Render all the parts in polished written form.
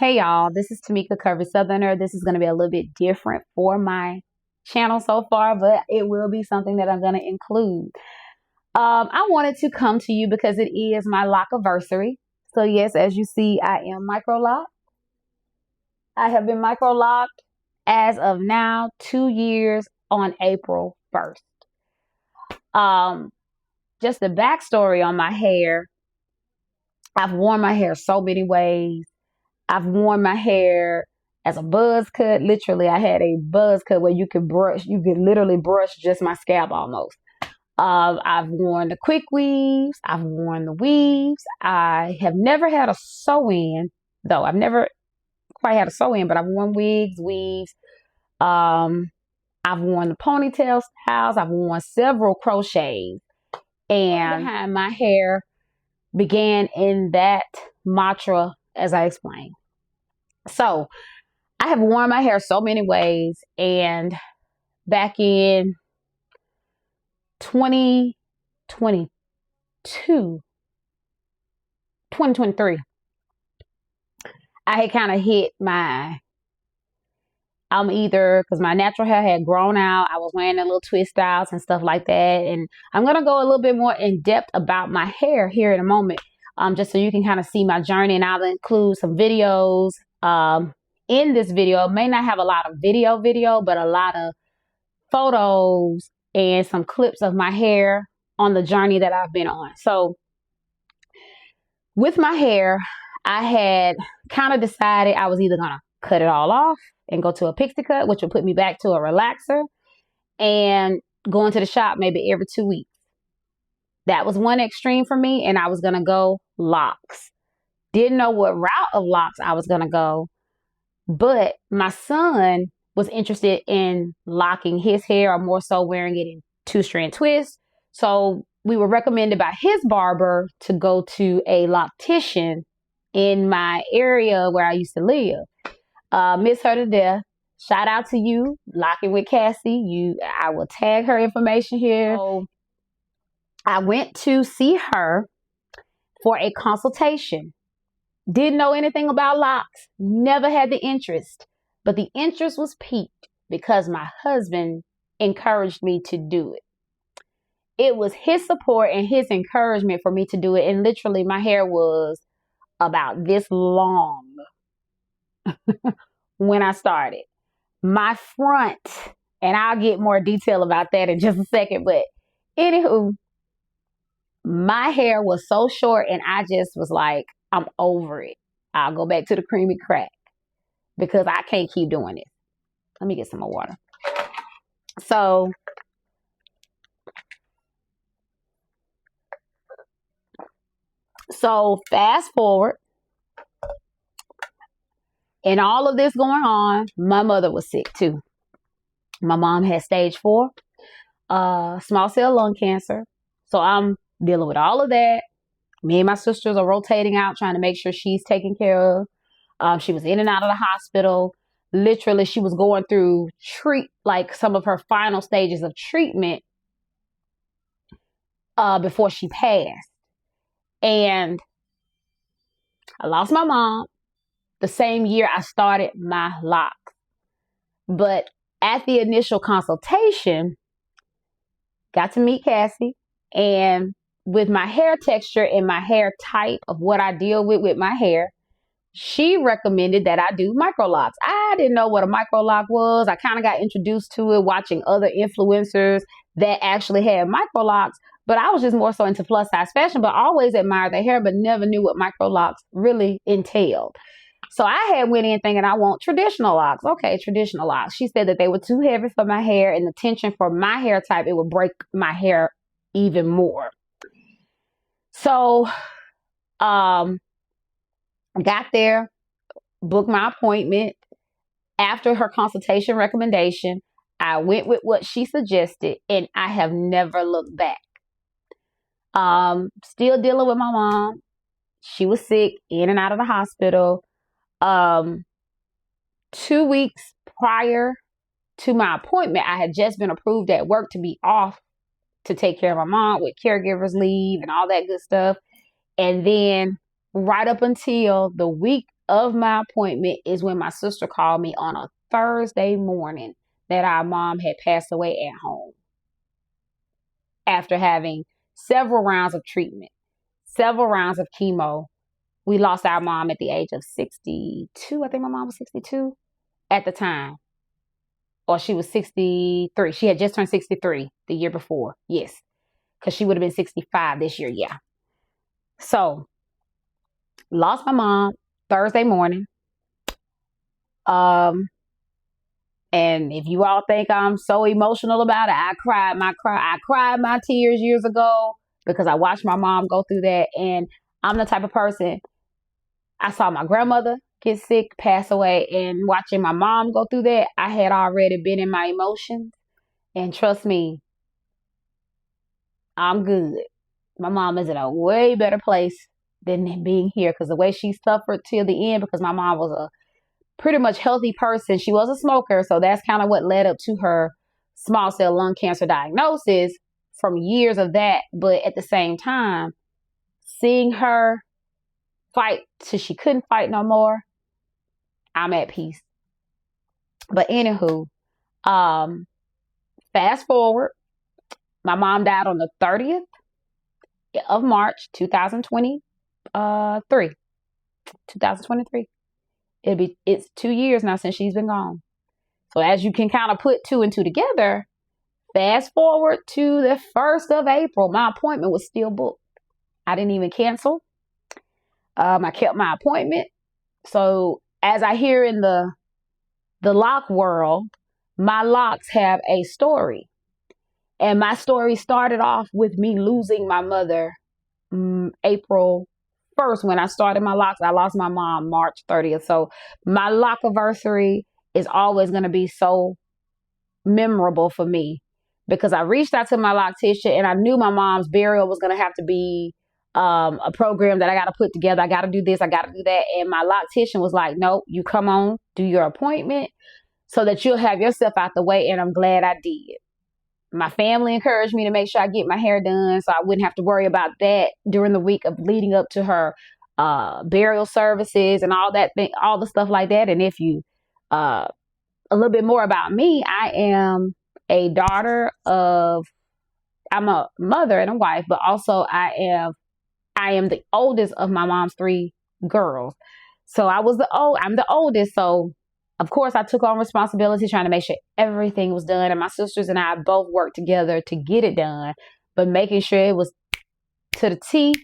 Hey y'all, this is Tamika Curvy Southerner. This is going to be a little bit different for my channel so far, but it will be something that I'm going to include. I wanted to come to you because it is my Locaversary. So yes, as you see, I am Micro-Loc. I have been Micro-Locked as of now 2 years on April 1st. Just the backstory on my hair. I've worn my hair so many ways. I've worn my hair as a buzz cut. Literally, I had a buzz cut where you could literally brush just my scalp almost. I've worn the quick weaves. I've worn the weaves. I have never had a sew-in, though. I've never quite had a sew-in, but I've worn wigs, weaves. I've worn the ponytail styles. I've worn several crochets. And behind my hair began in that mantra, as I explained. So I have worn my hair so many ways, and back in 2023, I had kind of hit my, because my natural hair had grown out. I was wearing the little twist styles and stuff like that. And I'm going to go a little bit more in depth about my hair here in a moment, just so you can kind of see my journey. And I'll include some videos in this video. It may not have a lot of video, but a lot of photos and some clips of my hair on the journey that I've been on. So with my hair, I had kind of decided I was either going to cut it all off and go to a pixie cut, which would put me back to a relaxer, and go into the shop maybe every 2 weeks. That was one extreme for me, and I was going to go locks. Didn't know what route of locks I was going to go, but my son was interested in locking his hair, or more so wearing it in 2-strand twists. So we were recommended by his barber to go to a loctician in my area where I used to live. Miss her to death. Shout out to you, Locking with Cassie. I will tag her information here. So I went to see her for a consultation. Didn't know anything about locks. Never had the interest. But the interest was piqued because my husband encouraged me to do it. It was his support and his encouragement for me to do it. And literally my hair was about this long when I started. My front, and I'll get more detail about that in just a second, but anywho, my hair was so short and I just was like, I'm over it. I'll go back to the creamy crack because I can't keep doing it. Let me get some more water. So fast forward, and all of this going on, my mother was sick too. My mom had stage 4 small cell lung cancer. So I'm dealing with all of that. Me and my sisters are rotating out, trying to make sure she's taken care of. She was in and out of the hospital. Literally, she was going through some of her final stages of treatment before she passed. And I lost my mom the same year I started my locks. But at the initial consultation, got to meet Cassie, and with my hair texture and my hair type of what I deal with my hair, she recommended that I do Micro-Locs. I didn't know what a Micro-Loc was. I kind of got introduced to it watching other influencers that actually had Micro-Locs, but I was just more so into plus size fashion, but always admired their hair, but never knew what Micro-Locs really entailed. So I had went in thinking I want traditional locks. Okay, traditional locks. She said that they were too heavy for my hair, and the tension for my hair type, it would break my hair even more. So, got there, booked my appointment. After her consultation recommendation, I went with what she suggested, and I have never looked back. Still dealing with my mom. She was sick, in and out of the hospital. 2 weeks prior to my appointment, I had just been approved at work to be off to take care of my mom with caregivers leave and all that good stuff. And then right up until the week of my appointment is when my sister called me on a Thursday morning that our mom had passed away at home after having several rounds of treatment, several rounds of chemo. We lost our mom at the age of 62. I think my mom was 62 at the time. Or she was 63. She had just turned 63 the year before. Yes. Because she would have been 65 this year. Yeah. So, lost my mom Thursday morning. And if you all think I'm so emotional about it, I cried my tears years ago because I watched my mom go through that. And I'm the type of person, I saw my grandmother get sick, pass away, and watching my mom go through that, I had already been in my emotions. And trust me, I'm good. My mom is in a way better place than being here because the way she suffered till the end, because my mom was a pretty much healthy person. She was a smoker, so that's kind of what led up to her small cell lung cancer diagnosis from years of that. But at the same time, seeing her fight till she couldn't fight no more, I'm at peace. But anywho, fast forward, my mom died on the 30th of March, 2023. 2023. It's 2 years now since she's been gone. So as you can kind of put two and two together, fast forward to the 1st of April, my appointment was still booked. I didn't even cancel. I kept my appointment. So as I hear in the lock world, my locks have a story. And my story started off with me losing my mother April 1st. When I started my locks, I lost my mom March 30th. So my Locaversary is always going to be so memorable for me because I reached out to my loctician and I knew my mom's burial was going to have to be a program that I got to put together. I got to do this, I got to do that. And my loctician was like, nope, you come on, do your appointment so that you'll have yourself out the way. And I'm glad I did. My family encouraged me to make sure I get my hair done so I wouldn't have to worry about that during the week of leading up to her burial services and all that thing, all the stuff like that. And if you a little bit more about me, I am a daughter of, I'm a mother and a wife, but also I am the oldest of my mom's 3 girls. So I'm the oldest. So of course I took on responsibility trying to make sure everything was done. And my sisters and I both worked together to get it done, but making sure it was to the T,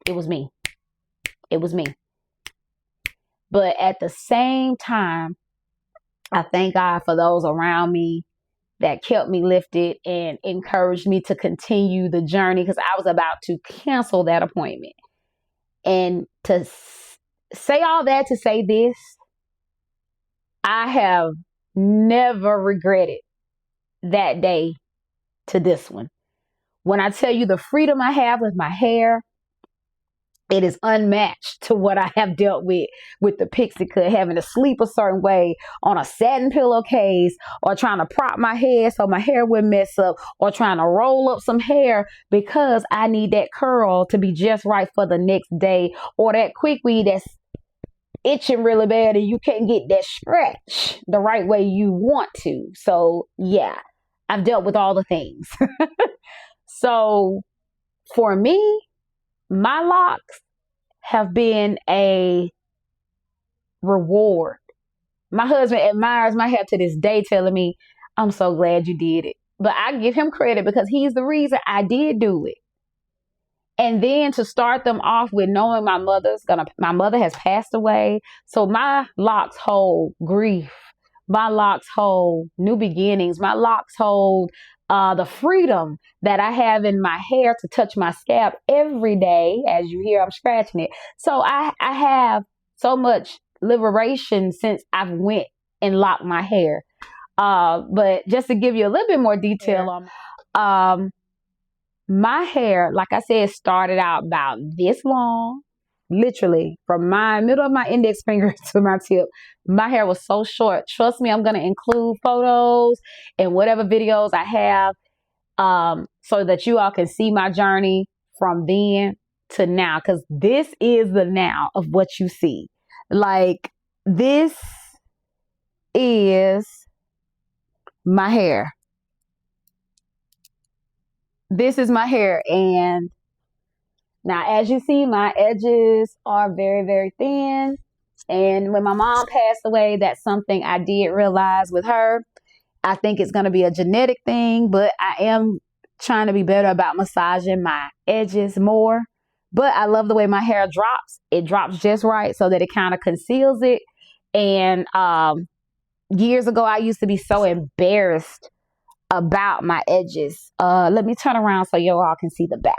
it was me. It was me. But at the same time, I thank God for those around me that kept me lifted and encouraged me to continue the journey because I was about to cancel that appointment. And to say all that to say this, I have never regretted that day to this one. When I tell you the freedom I have with my hair, it is unmatched to what I have dealt with the pixie cut, having to sleep a certain way on a satin pillowcase, or trying to prop my head so my hair wouldn't mess up, or trying to roll up some hair because I need that curl to be just right for the next day, or that quick weed that's itching really bad and you can't get that stretch the right way you want to. So yeah, I've dealt with all the things. So for me, my locks have been a reward. My husband admires my hair to this day, telling me, I'm so glad you did it. But I give him credit because he's the reason I did do it. And then to start them off with knowing my mother has passed away. So my locks hold grief. My locks hold new beginnings. My locks hold the freedom that I have in my hair to touch my scalp every day. As you hear, I'm scratching it. So I have so much liberation since I've went and locked my hair. But just to give you a little bit more detail on my hair, like I said, started out about this long, literally from my middle of my index finger to my tip. My hair was so short. Trust me, I'm going to include photos and whatever videos I have so that you all can see my journey from then to now, because this is the now of what you see. Like, this is my hair. This is my hair. And now, as you see, my edges are very, very thin. And when my mom passed away, that's something I did realize with her. I think it's going to be a genetic thing, but I am trying to be better about massaging my edges more. But I love the way my hair drops. It drops just right so that it kind of conceals it. And years ago, I used to be so embarrassed about my edges. Let me turn around so you all can see the back.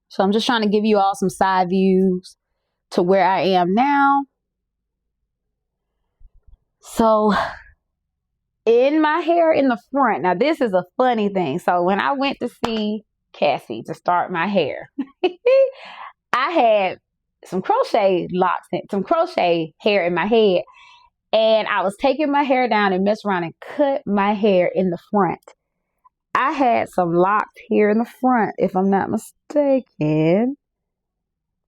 So I'm just trying to give you all some side views to where I am now. So in my hair in the front, now this is a funny thing. So when I went to see Cassie to start my hair, I had some crochet locks, some crochet hair in my head. And I was taking my hair down and mess around and cut my hair in the front. I had some locks here in the front, if I'm not mistaken.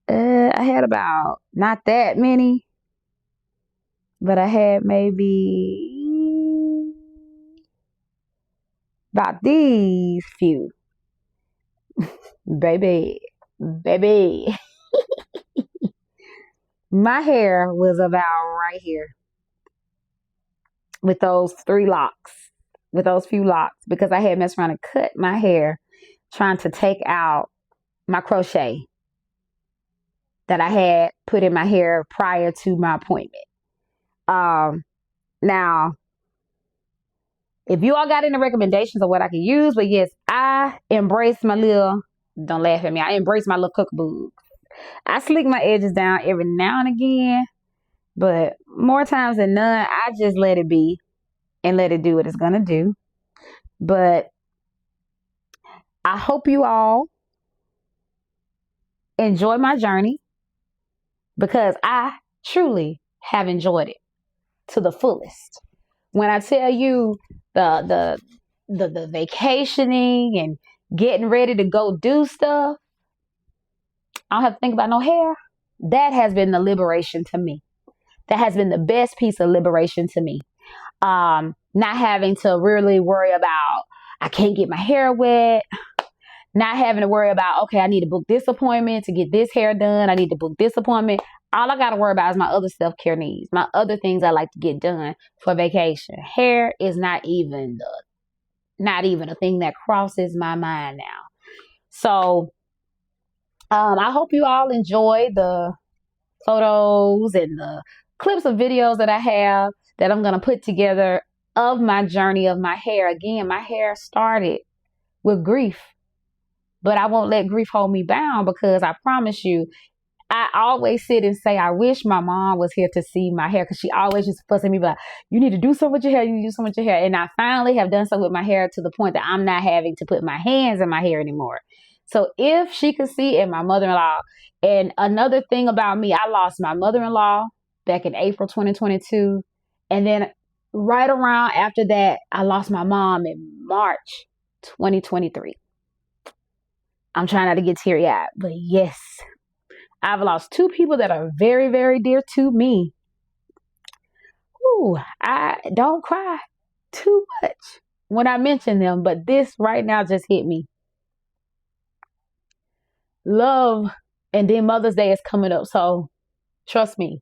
I had about, not that many, but I had maybe about these few. Baby. My hair was about right here with those few locks, because I had messed around and cut my hair trying to take out my crochet that I had put in my hair prior to my appointment. Now, if you all got any recommendations of what I can use, but yes, I embrace my little, don't laugh at me, I embrace my little cookaboo. I slick my edges down every now and again, but more times than none, I just let it be and let it do what it's going to do. But I hope you all enjoy my journey, because I truly have enjoyed it to the fullest. When I tell you the vacationing and getting ready to go do stuff, I don't have to think about no hair. That has been the liberation to me. That has been the best piece of liberation to me. Not having to really worry about, I can't get my hair wet. Not having to worry about, okay, I need to book this appointment to get this hair done. I need to book this appointment. All I got to worry about is my other self-care needs, my other things I like to get done for vacation. Hair is not even a thing that crosses my mind now. So I hope you all enjoy the photos and the clips of videos that I have that I'm going to put together of my journey of my hair. Again, my hair started with grief, but I won't let grief hold me bound, because I promise you, I always sit and say, I wish my mom was here to see my hair, because she always used to fuss at me about, you need to do something with your hair, you need to do something with your hair. And I finally have done something with my hair to the point that I'm not having to put my hands in my hair anymore. So if she could see it, my mother-in-law. And another thing about me, I lost my mother-in-law back in April 2022. And then right around after that, I lost my mom in March 2023. I'm trying not to get teary-eyed, but yes, I've lost two people that are very, very dear to me. Ooh, I don't cry too much when I mention them, but this right now just hit me. Love, and then Mother's Day is coming up, so trust me.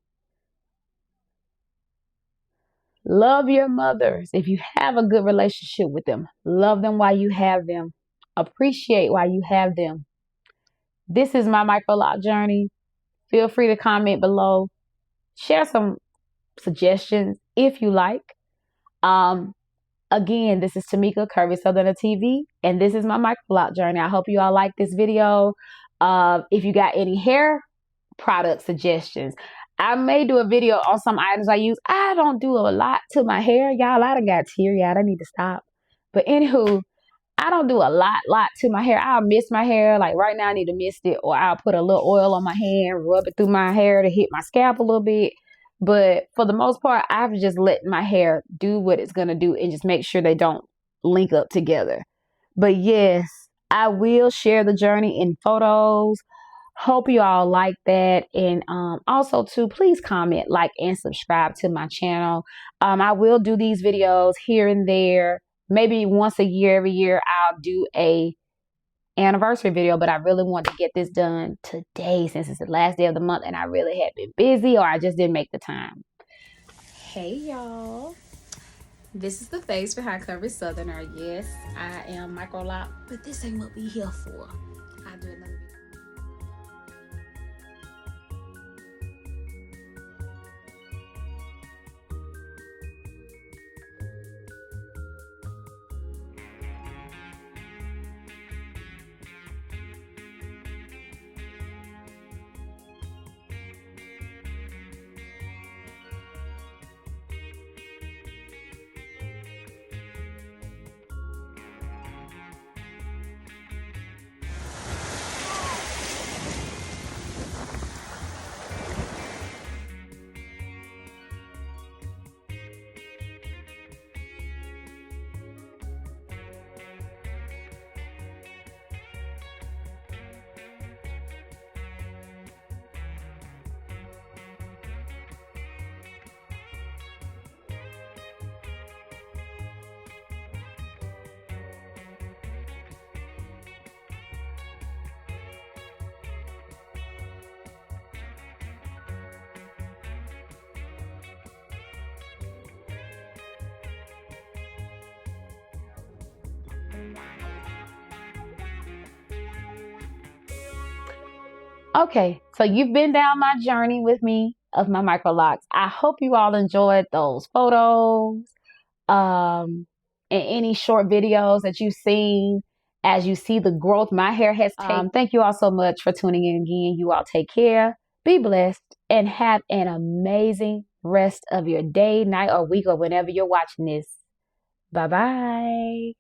Love your mothers. If you have a good relationship with them, love them while you have them. Appreciate while you have them. This is my Micro-Loc journey. Feel free to comment below. Share some suggestions if you like. Again, this is Tamika, Curvy Southerner TV, and this is my Micro-Loc journey. I hope you all like this video. If you got any hair product suggestions, I may do a video on some items I use. I don't do a lot to my hair, y'all. I done got teary-eyed. I need to stop. But anywho, I don't do a lot to my hair. I'll mist my hair. Like right now I need to mist it, or I'll put a little oil on my hand, rub it through my hair to hit my scalp a little bit. But for the most part, I've just let my hair do what it's going to do and just make sure they don't link up together. But yes, I will share the journey in photos. Hope you all like that. And also too, please comment, like, and subscribe to my channel. I will do these videos here and there. Maybe once a year, every year, I'll do a anniversary video, but I really want to get this done today since it's the last day of the month and I really have been busy, or I just didn't make the time. Hey y'all, this is the face behind Curvy Southerner. Yes, I am Micro-Loc, but this ain't what we here for. I'll do another video. Okay, so you've been down my journey with me of my Microlocs. I hope you all enjoyed those photos, and any short videos that you've seen as you see the growth my hair has taken. Thank you all so much for tuning in again. You all take care, be blessed, and have an amazing rest of your day, night, or week, or whenever you're watching this. Bye-bye.